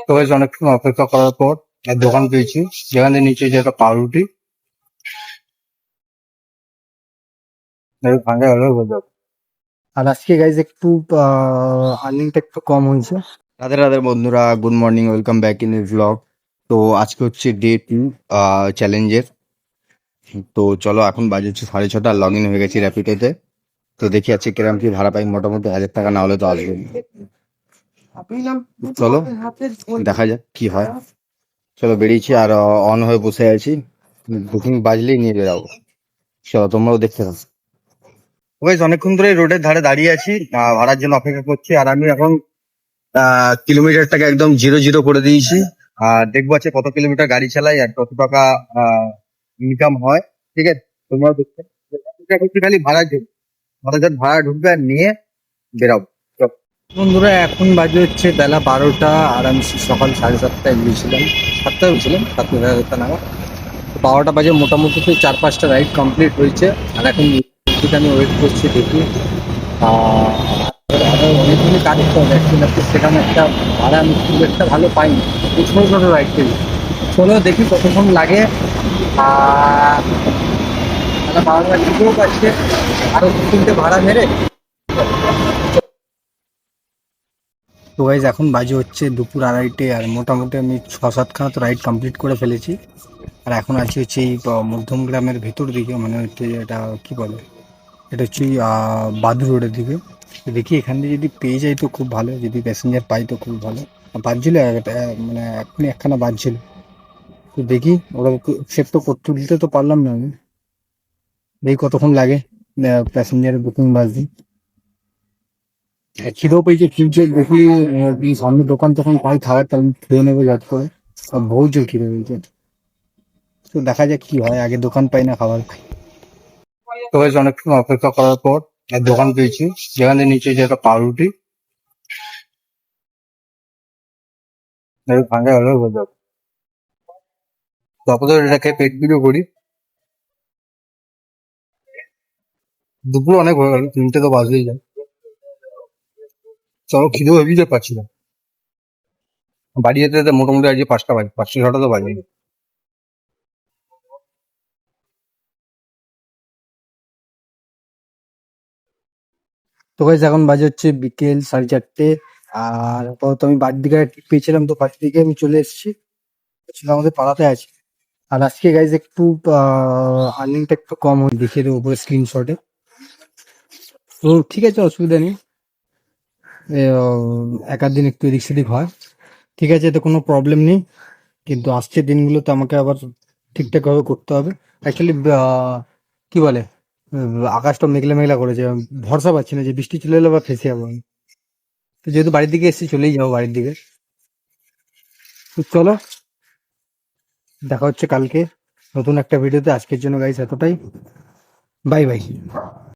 তো বেশ অনেকক্ষণ অপেক্ষা করার পর এক দোকান পেয়েছি, যেখানে নিচে যে একটা পাউরুটি ভাঙা হলো বোঝা। আর আজকে গাইজ একটু আর্নিংটা একটু কম হয়েছে। রাধে রাধে বন্ধুরা, good morning, welcome back in vlog. তো আজকে হচ্ছে ডে 2 চ্যালেঞ্জের। তো চলো, এখন বাজে হচ্ছে 6:30, আর লগ ইন হয়ে গেছি র্যাপিডোতে। তো দেখি আছে কিরম কি ভাড়া পাই, মোটামুটি 1,000 টাকা না হলে তো আসবে। চলো দেখা যাক কি হয়। চলো বেরিয়েছি, আর অন হয়ে বসে আছি, বুকিং বাজলেই নিয়ে বেরাবো। চলো তোমরাও দেখতে থাকো। বেশ অনেকক্ষণ ধরে রোডের ধারে দাঁড়িয়ে আছি, ভাড়ার জন্য অপেক্ষা করছি। আর আমি এখন কিলোমিটারটাকে একদম 0-0 করে দিয়েছি। আর দেখবো আছে কত কিলোমিটার গাড়ি চালাই আর কত টাকা ইনকাম হয়। ঠিক আছে, তোমরাও দেখতে খালি ভাড়া ঢুকবে, ভাড়া ঢুকবে আর নিয়ে বেরাবো। চলো। বন্ধুরা, এখন বাজে হচ্ছে বেলা 12টা, আর আমি সকাল 7:30টায় গিয়েছিলাম, 7টায় গেছিলাম, 7:30 নাগাদ। 12টা বাজে, মোটামুটি 4-5টা রাইড কমপ্লিট হয়েছে। আর এখন আমি ওয়েট করছি, দেখি আরো অনেকগুলি কাজ করতে হবে। অ্যাকচুয়ালি সেখানে একটা ভাড়া আমি খুব একটা ভালো পাইনি, ছোটো ছোটো রাইড থেকে। চলো দেখি কতক্ষণ লাগে। আর ভাড়া দিতেও পারছে, আরো 2-3টে ভাড়া মেরে। তো গাইজ এখন বাজে হচ্ছে দুপুর 2:30, আর মোটামুটি আমি 6-7খানা তো রাইড কমপ্লিট করে ফেলেছি। আর এখন আছি হচ্ছে এই মধ্যম গ্রামের ভেতর দিকে, মানে হচ্ছে এটা কি বলে, এটা হচ্ছে বাদু রোডের দিকে। তো দেখি এখান থেকে যদি পেয়ে যাই তো খুব ভালো, যদি প্যাসেঞ্জার পাই তো খুব ভালো। আর বাজছিল মানে এখনই একখানা বাজছিল। তো দেখি, ওরা সেট তো করতে তুলতে তো পারলাম না আমি। দেখি কতক্ষণ লাগে প্যাসেঞ্জারের বুকিং বাজদি। খিদেও পেয়েছে, ফিউচার দেখি সামনে দোকান তখন পাই খাবার, তাহলে খেয়ে নেবো যাত করে। আর বহুত জোর খিদে পেয়েছে। তো দেখা যাক কি হয়, আগে দোকান পাই না খাবার পাই। তো বেশ অনেকক্ষণ অপেক্ষা করার পর এক দোকান পেয়েছি, যেখানে নিচে যে একটা পাউরুটি ভাঙা হলো বোঝা। তো আপাতত এটাকে পেট পুজো করি। দুপুর অনেক হয়ে গেল, 3টে তো বাজলেই যায়। চলো, খিদেও হেভি যে পাচ্ছি না। বাড়ি যেতে যেতে মোটামুটি আজকে 5টা বাজে, 5টা 6টা তো বাজে। তো গাইস এখন বাজে হচ্ছে বিকেল 4:30। আর আপাতত আমি বাড়ির দিকে পেয়েছিলাম, তো বাড়ির দিকে আমি চলে এসেছি। আমাদের পাড়াতে আছি। আর আজকে গাইজ একটু আর্নিংটা একটু কম হয়, দেখিয়ে দেবো উপরে স্ক্রিনশটে। তো ঠিক আছে, অসুবিধা নেই। এক আধ দিন একটু এদিক সেদিক হয়, ঠিক আছে, এতে কোনো প্রবলেম নেই। কিন্তু আসছে দিনগুলোতে আমাকে আবার ঠিকঠাক ভাবে করতে হবে। অ্যাকচুয়ালি কি বলে, আকাশটা মেঘলা মেঘলা করেছে, ভরসা পাচ্ছি না যে বৃষ্টি চলে এলো বা ফেসে যাবো আমি। তো যেহেতু বাড়ির দিকে এসেছি, চলেই যাবো বাড়ির দিকে। তো চলো, দেখা হচ্ছে কালকে নতুন একটা ভিডিওতে। আজকের জন্য গাইস এতটাই, বাই বাই।